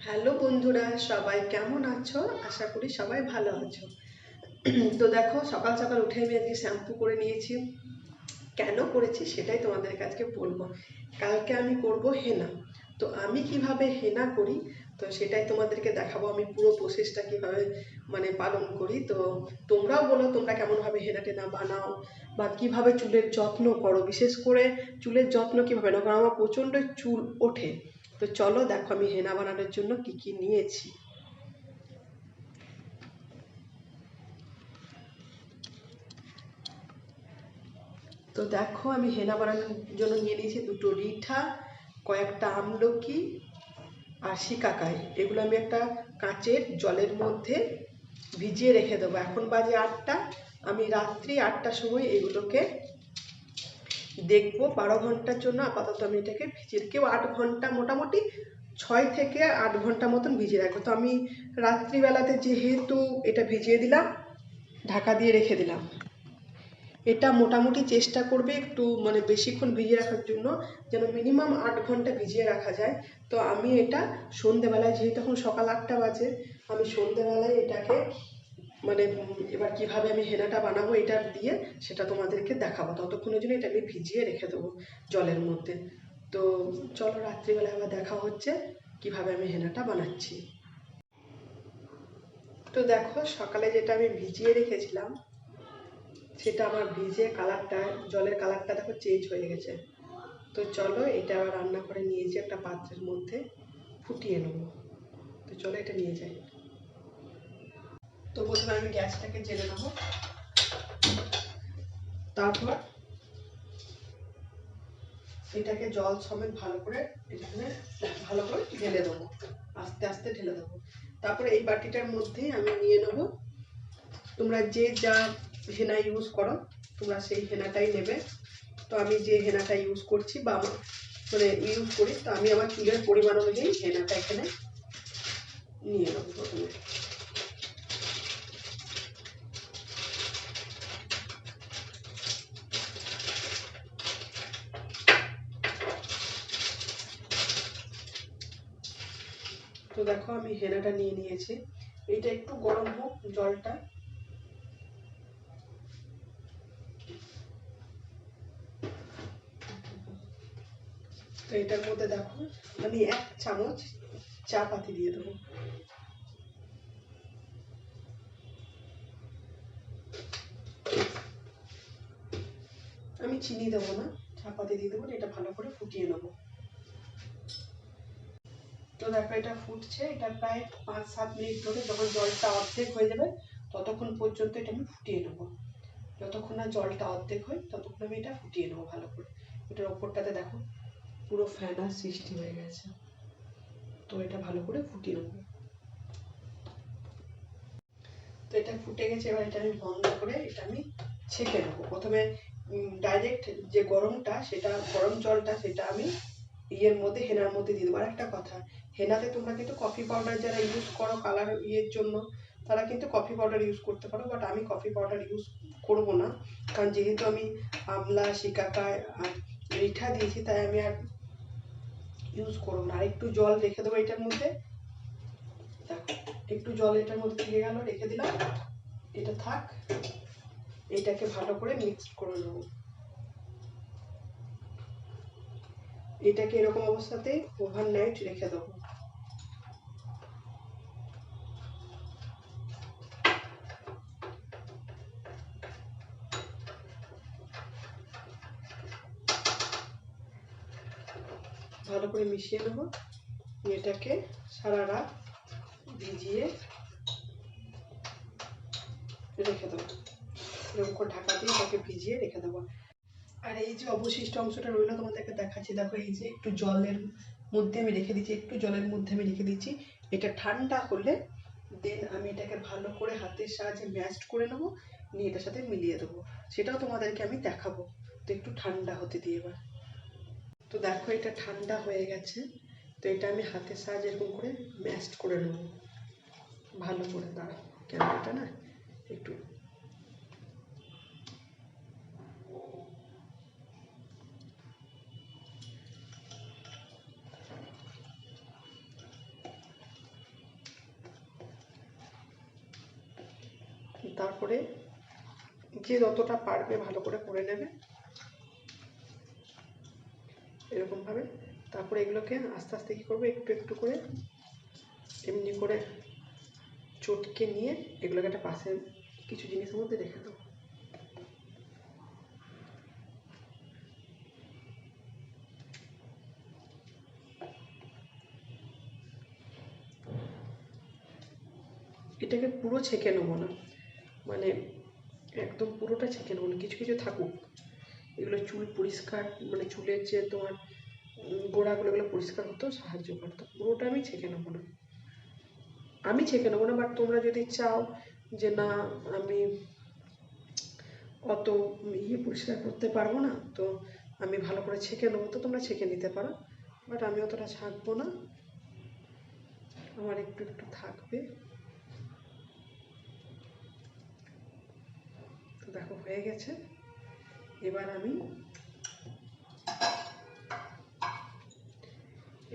Hello বন্ধুরা, সবাই কেমন আছো? আশা করি সবাই ভালো আছো। তো দেখো, সকাল সকাল উঠে আমি আজকে শ্যাম্পু করে নিয়েছি। কেন করেছি সেটাই তোমাদেরকে আজকে বলবো। কালকে আমি করব হেনা। তো আমি কিভাবে হেনা করি, তো সেটাই তোমাদেরকে দেখাবো। আমি পুরো প্রসেসটা কিভাবে পালন করি। তো তোমরাও বলো তোমরা কেমনভাবে হেনা টেনা বানাও বা কিভাবে চুলের যত্ন করো, বিশেষ করে চুলের যত্ন কিভাবে নাও, কারণ আমার প্রচণ্ড চুল ওঠে। তো চলো দেখো আমি হেনা বানানোর জন্য কি কি নিয়েছি। তো দেখো আমি হেনা বানানোর জন্য নিয়ে নিয়েছি দুটো রিঠা, কয়েকটা আমলকি আর শিকাকাই। এগুলো আমি একটা কাঁচের জলের মধ্যে ভিজিয়ে রেখে দেবো। এখন বাজে 8টা। আমি রাত্রি 8টার সময় এগুলোকে দেখবো। 12 ঘন্টার জন্য আপাতত আমি এটাকে ভিজিয়ে, কেউ 8 ঘন্টা, মোটামুটি 6 থেকে 8 ঘন্টা মতন ভিজিয়ে রাখবো। তো আমি রাত্রিবেলাতে যেহেতু এটা ভিজিয়ে দিলাম, ঢাকা দিয়ে রেখে দিলাম। এটা মোটামুটি চেষ্টা করবে একটু বেশিক্ষণ ভিজিয়ে রাখার জন্য, যেন মিনিমাম 8 ঘন্টা ভিজিয়ে রাখা যায়। তো আমি এটা সন্ধেবেলায়, যেহেতু এখন সকাল 8টা বাজে, আমি সন্ধেবেলায় এটাকে এবার কিভাবে আমি হেনাটা বানাবো এটা দিয়ে সেটা তোমাদেরকে দেখাবো। ততক্ষণের জন্য এটা আমি ভিজিয়ে রেখে দেবো জলের মধ্যে। তো চলো রাত্রিবেলায় আবার দেখা হচ্ছে কিভাবে আমি হেনাটা বানাচ্ছি। তো দেখো, সকালে যেটা আমি ভিজিয়ে রেখেছিলাম সেটা আমার ভিজে কালারটা, জলের কালারটা দেখো চেঞ্জ হয়ে গেছে। তো চলো এটা আবার রান্না করে নিয়েছি একটা পাত্রের মধ্যে, ফুটিয়ে নেবো। তো চলো এটা নিয়ে যাই। তো প্রথমে আমি গ্যাসটাকে জেলে নেবো, তারপর এটাকে জল সমেত ভালো করে এখানে ভালো করে ঢেলে দেবো, আস্তে আস্তে ঢেলে দেবো। তারপরে এই বাটিটার মধ্যেই আমি নিয়ে নেবো, তোমরা যে যা হেনা ইউজ করো তোমরা সেই হেনাটাই নেবে। তো আমি যে হেনাটা ইউজ করছি বা আমার ইউজ করি, তো আমি আমার চুলের পরিমাণ অনুযায়ী হেনাটা এখানে নিয়ে নেবো প্রথমে। তো দেখো আমি হেনাটা নিয়ে নিয়েছি। এটা একটু গরম হোক জলটা। তো এটার মধ্যে দেখো আমি 1 চামচ চা পাতি দিয়ে দেবো। আমি চিনি দেবো না, চা পাতি দিয়ে দেবো। এটা ভালো করে ফুটিয়ে নেবো। তো দেখো এটা ফুটছে, এটা প্রায় 5-7 মিনিট ধরে, যখন জলটা অর্ধেক হয়ে যাবে ততক্ষণ পর্যন্ত এটা আমি ফুটিয়ে নেবো। যতক্ষণ না জলটা অর্ধেক হয় ততক্ষণ আমি এটা ফুটিয়ে নেবো ভালো করে। এটার ওপরটাতে দেখো পুরো ফেনার সৃষ্টি হয়ে গেছে। তো এটা ভালো করে ফুটিয়ে নেবো। তো এটা ফুটে গেছে, এবার এটা আমি বন্ধ করে এটা আমি ছেঁকে নেবো। প্রথমে ডাইরেক্ট যে গরমটা, সেটা গরম জলটা সেটা আমি ইয়ের মধ্যে, হেনার মধ্যে দিয়ে দেবো। আর একটা কথা, হেনাতে তোমরা কিন্তু কফি পাউডার যারা ইউজ করো কালার ইয়ের জন্য, তারা কিন্তু কফি পাউডার ইউজ করতে পারো, বাট আমি কফি পাউডার ইউজ করবো না। কারণ যেহেতু আমি আমলা, শিকাকাই আর রিঠা দিয়েছি, তাই আমি আর ইউজ করবো না। আর একটু জল রেখে দেবো এটার মধ্যে। দেখো একটু জল এটার মধ্যে থেকে গেল, রেখে দিলাম। এটা থাক, এটাকে ভালো করে মিক্স করে নেবো। এটাকে এরকম অবস্থাতেই ওভারনাইট রেখে দেবো। ভালো করে মিশিয়ে নেবো। এটাকে সারা রাত ভিজিয়ে রেখে দেবো। এরকম করে ঢাকা দিয়ে এটাকে ভিজিয়ে রেখে দেবো। আর এই যে অবশিষ্ট অংশটা রইলো তোমাদেরকে দেখাচ্ছি। দেখো এই যে একটু জলের মধ্যে আমি রেখে দিচ্ছি, একটু জলের মধ্যে আমি রেখে দিচ্ছি। এটা ঠান্ডা হলে দেন আমি এটাকে ভালো করে হাতের সাহায্যে ম্যাশড করে নেবো, নিয়ে এটার সাথে মিলিয়ে দেবো। সেটাও তোমাদেরকে আমি দেখাবো। তো একটু ঠান্ডা হতে দিই এবার। তো দেখো এটা ঠান্ডা হয়ে গেছে। তো এটা আমি হাতের সাহায্যে এরকম করে ম্যাশড করে নেবো ভালো করে। দাঁড়াও, ক্যামেরাটা না একটু, তারপরে যে যতটা পারবে ভালো করে নেবে এরকমভাবে। তারপরে এগুলোকে আস্তে আস্তে কী করবে, একটু একটু করে এমনি করে চটকে নিয়ে এগুলোকে একটা পাশে কিছু জিনিসের মধ্যে রেখে দেবো। এটাকে পুরো ছেঁকে নেবো না, মানে একদম পুরোটা ছেঁকে নেবো না, কিছু কিছু থাকুক। এগুলো চুল পরিষ্কার, মানে চুলের যে তোমার গোড়াগুলো এগুলো পরিষ্কার হতেও সাহায্য করতো। পুরোটা আমি ছেঁকে নেবো না, বাট তোমরা যদি চাও যে না আমি অত পরিষ্কার করতে পারবো না, তো আমি ভালো করে ছেঁকে নেবো, তো তোমরা ছেঁকে নিতে পারো। বাট আমি অতটা ছাঁকবো না, আমার একটু একটু থাকবে। তো দেখো হয়ে গেছে। এবার আমি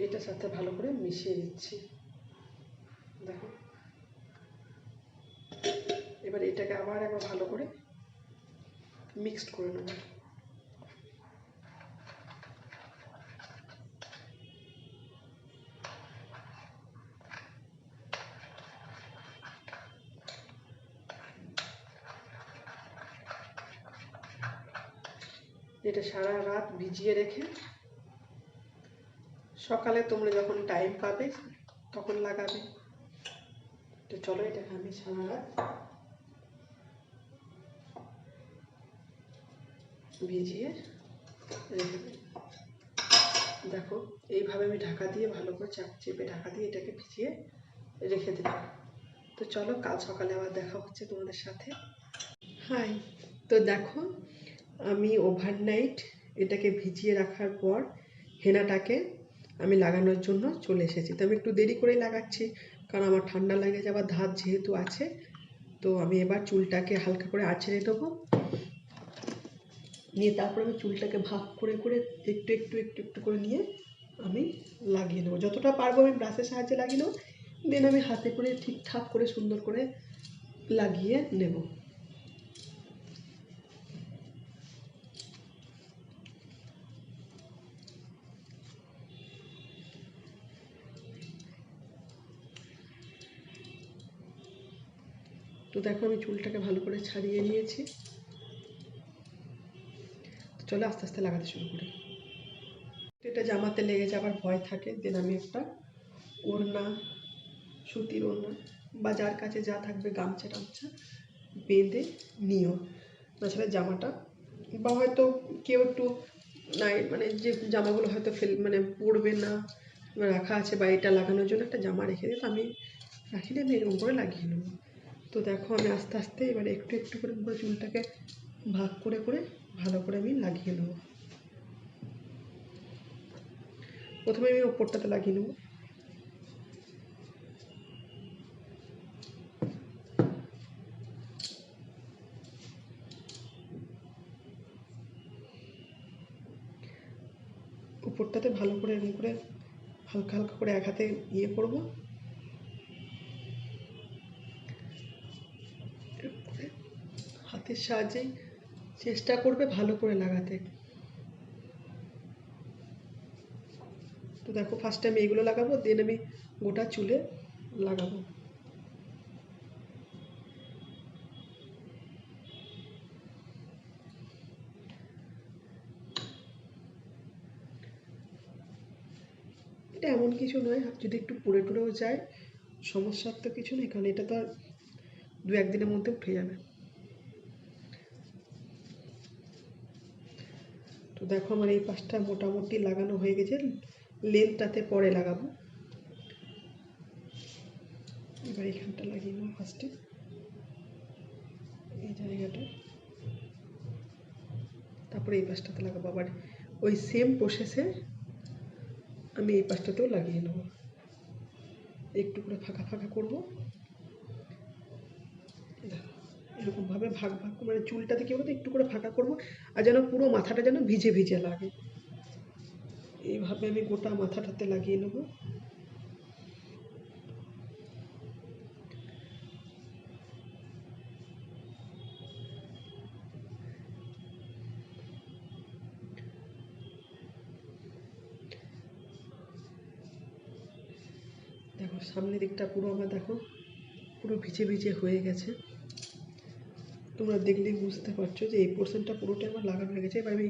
এটার সাথে ভালো করে মিশিয়ে দিচ্ছি। দেখো এবার এটাকে আবার একবার ভালো করে মিক্সড করে নেব। এটা সারা রাত ভিজিয়ে রেখে সকালে তোমরা যখন টাইম পাবে তখন লাগাবে। তো চলো এটাকে আমি সারা রাত ভিজিয়ে রেখে দেব। দেখো এইভাবে আমি ঢাকা দিয়ে ভালো করে চাপ চেপে ঢাকা দিয়ে এটাকে ভিজিয়ে রেখে দিলাম। তো চলো কাল সকালে আবার দেখা হচ্ছে তোমাদের সাথে। হাই, তো দেখো আমি ওভারনাইট এটাকে ভিজিয়ে রাখার পর হেনাটাকে আমি লাগানোর জন্য চলে এসেছি। তো আমি একটু দেরি করেই লাগাচ্ছি, কারণ আমার ঠান্ডা লেগে যাওয়ার ধাত যেহেতু আছে। তো আমি এবার চুলটাকে হালকা করে আঁচড়ে দেবো, নিয়ে তারপরে আমি চুলটাকে ভাগ করে করে একটু একটু একটু একটু করে নিয়ে আমি লাগিয়ে নেবো। যতটা পারবো আমি ব্রাশের সাহায্যে লাগিয়ে নেবো, দেন আমি হাতে করে ঠিকঠাক করে সুন্দর করে লাগিয়ে নেব। তো দেখো আমি চুলটাকে ভালো করে ছাড়িয়ে নিয়েছি। চলো আস্তে আস্তে লাগাতে শুরু করি। এটা জামাতে লেগে যাবার ভয় থাকে, দেন আমি একটা ওড়না, সুতির ওড়না বা যার কাছে যা থাকবে গামছা টামছা বেঁধে নিও। তাছাড়া জামাটা বা হয়তো কেউ একটু নাই, মানে যে জামাগুলো হয়তো মানে পরবে না রাখা আছে, বা এটা লাগানোর জন্য একটা জামা রেখে দিই, তো আমি রাখিনি, আমি এরকম করে লাগিয়ে নেবো। তো দেখো আমি আস্তে আস্তে এবার একটু একটু করে পুরো চুলটাকে ভাগ করে করে ভালো করে আমি লাগিয়ে নেবো। প্রথমে আমি ওপরটাতে লাগিয়ে নেবো। উপরটাতে ভালো করে এরকম করে হালকা হালকা করে এক হাতে করবো, হাতের সাহায্যেই চেষ্টা করবে ভালো করে লাগাতে। তো দেখো ফার্স্টে আমি এইগুলো লাগাবো, দেন আমি গোটা চুলে লাগাবো। এটা এমন কিছু নয়, যদি একটু পুড়ে টুড়েও যায় সমস্যার তো কিছু নেই, কারণ এটা তো আর দু একদিনের মধ্যে উঠে যাবে। তো দেখো আমার এই পাশটা মোটামুটি লাগানো হয়ে গেছে, লেন্থটাতে পরে লাগাবো। এবার এখানটা লাগিয়ে নেবো ফার্স্টে, এই জায়গাটা, তারপরে এই পাশটাতে লাগাবো। আবার ওই সেম প্রসেসে আমি এই পাশটাতেও লাগিয়ে নেব, একটু করে ফাঁকা ফাঁকা করবো। এরকমভাবে ভাগ ভাগ মানে চুলটাতে কি বলতো একটু করে ফাঁকা করবো, আর যেন পুরো মাথাটা যেন ভিজে ভিজে লাগে। এইভাবে আমি গোটা মাথাটাতে লাগিয়ে নেব। দেখো সামনের দিকটা পুরো আমার দেখো পুরো ভিজে ভিজে হয়ে গেছে। তোমরা দেখলেই বুঝতে পারছো যে এই পোর্শনটা পুরোটা আমার লাগানো হয়ে গেছে। এবার আমি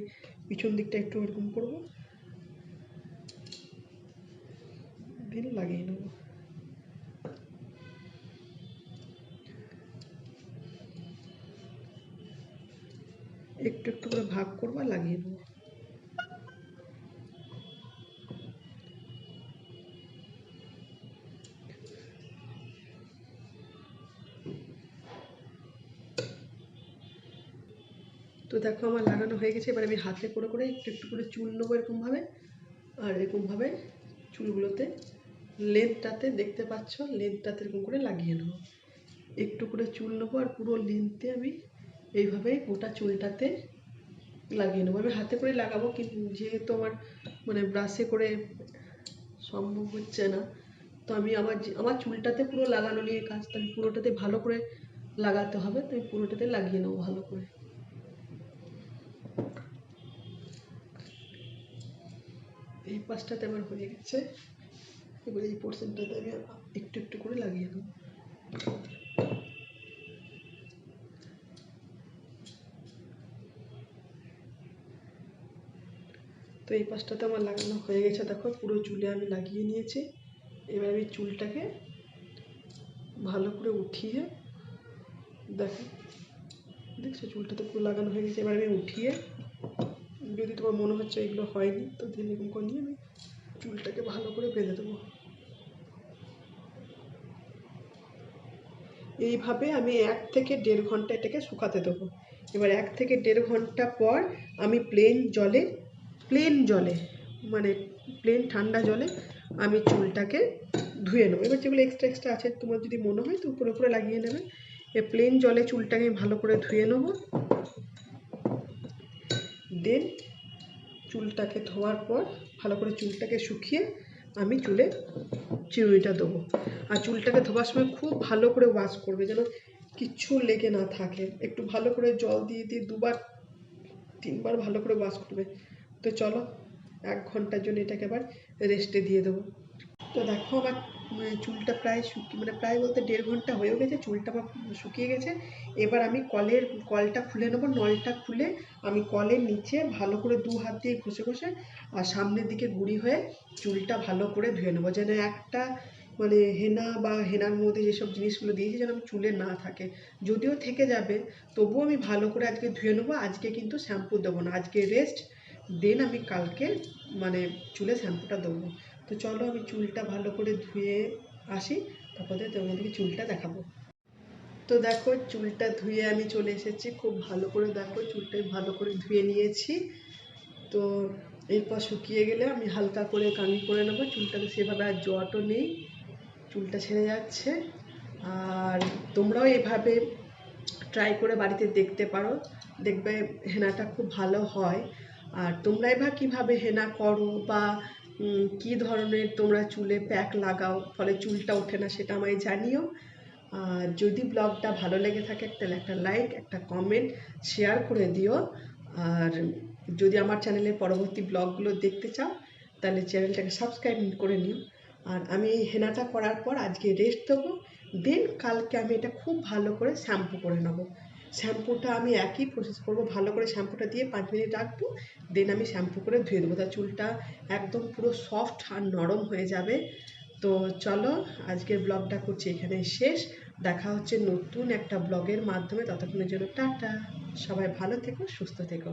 পিছন দিকটা একটু এরকম করবো, দিন লাগিয়ে নেবো। একটু একটু করে ভাগ করবো আর লাগিয়ে নেবো। তো দেখো আমার লাগানো হয়ে গেছে। এবার আমি হাতে করে করে একটু একটু করে চুল নেবো এরকমভাবে, আর এরকমভাবে চুলগুলোতে লেন্থটাতে দেখতে পাচ্ছ, লেন্থটাতে এরকম করে লাগিয়ে নেবো। একটু করে চুল নেবো আর পুরো লেন্থে আমি এইভাবে গোটা চুলটাতে লাগিয়ে নেবো। আমি হাতে করে লাগাবো, কিন্তু যেহেতু আমার মানে ব্রাশে করে সম্ভব হচ্ছে না, তো আমি আমার চুলটাতে পুরো লাগানো নিয়ে কাজ, তো আমি পুরোটাতে ভালো করে লাগাতে হবে, তো আমি পুরোটাতে লাগিয়ে নেবো ভালো করে। এই পাশটাতে আমার হয়ে গেছে। এবার এই পোর্শনটাতে আমি একটু একটু করে লাগিয়ে নেবো। তো এই পাশটাতে আমার লাগানো হয়ে গেছে, দেখো পুরো চুলে আমি লাগিয়ে নিয়েছি। এবার আমি চুলটাকে ভালো করে উঠিয়ে, দেখো দেখছো চুলটাতে পুরো লাগানো হয়ে গেছে। এবার আমি উঠিয়ে, যদি তোমার মনে হচ্ছে এগুলো হয়নি, তো দিন এরকম করে নিয়ে আমি চুলটাকে ভালো করে বেঁধে দেবো। এইভাবে আমি 1 থেকে 1.5 ঘন্টা এটাকে শুকাতে দেবো। এবার 1 থেকে 1.5 ঘন্টা পর আমি প্লেন জলে মানে প্লেন ঠান্ডা জলে আমি চুলটাকে ধুয়ে নেবো। এবার যেগুলো এক্সট্রা আছে তোমার যদি মনে হয় তো উপরে উপরে লাগিয়ে নেবে। প্লেন জলে চুলটাকে ভালো করে ধুয়ে নেবো। দেন চুলটাকে ধোয়ার পর ভালো করে চুলটাকে শুকিয়ে আমি চুলে চিরুনিটা দেবো। আর চুলটাকে ধোবার সময় খুব ভালো করে ওয়াশ করবে, যেন কিচ্ছু লেগে না থাকে। একটু ভালো করে জল দিয়ে 2বার 3বার ভালো করে ওয়াশ করবে। তো চলো 1 ঘন্টার জন্য এটাকে আবার রেস্টে দিয়ে দেবো। তো দেখো আমার চুলটা প্রায় প্রায় বলতে 1.5 ঘন্টা হয়েও গেছে, চুলটা আমার শুকিয়ে গেছে। এবার আমি কলটা খুলে নেবো। নলটা খুলে আমি কলের নিচে ভালো করে 2 হাত দিয়ে ঘষে ঘষে আর সামনের দিকে গুঁড়ি হয়ে চুলটা ভালো করে ধুয়ে নেবো, যেন একটা হেনা বা হেনার মধ্যে যেসব জিনিসগুলো দিয়েছি যেন আমি চুলে না থাকে। যদিও থেকে যাবে, তবুও আমি ভালো করে আজকে ধুয়ে নেবো। আজকে কিন্তু শ্যাম্পু দেবো না, আজকে রেস্ট। দেন আমি কালকে চুলে শ্যাম্পুটা দেবো। তো চলো আমি চুলটা ভালো করে ধুয়ে আসি, তারপরে তোমাদেরকে চুলটা দেখাবো। তো দেখো চুলটা ধুয়ে আমি চলে এসেছি। খুব ভালো করে দেখো চুলটা ভালো করে ধুয়ে নিয়েছি। তো এরপর শুকিয়ে গেলে আমি হালকা করে কামি করে নেবো। চুলটাতে সেভাবে আর জটও নেই, চুলটা ছেড়ে যাচ্ছে। আর তোমরাও এভাবে ট্রাই করে বাড়িতে দেখতে পারো, দেখবে হেনাটা খুব ভালো হয়। আর তোমরা এবার কীভাবে হেনা করো বা কী ধরনের তোমরা চুলে প্যাক লাগাও ফলে চুলটা ওঠে না, সেটা আমায় জানিও। আর যদি ব্লগটা ভালো লেগে থাকে তাহলে একটা লাইক, একটা কমেন্ট, শেয়ার করে দিও। আর যদি আমার চ্যানেলের পরবর্তী ব্লগগুলো দেখতে চাও তাহলে চ্যানেলটাকে সাবস্ক্রাইব করে নিও। আর আমি এই হেনাটা করার পর আজকে রেস্ট দেবো। দেন কালকে আমি এটা খুব ভালো করে শ্যাম্পু করে নেবো। শ্যাম্পুটা আমি একই প্রসেস করবো, ভালো করে শ্যাম্পুটা দিয়ে 5 মিনিট রাখবো। দেন আমি শ্যাম্পু করে ধুয়ে দেবো, তার চুলটা একদম পুরো সফট আর নরম হয়ে যাবে। তো চলো আজকের ব্লগটা করছি এখানে শেষ। দেখা হচ্ছে নতুন একটা ব্লগের মাধ্যমে। ততক্ষণের জন্য টাটা। সবাই ভালো থেকো, সুস্থ থেকো।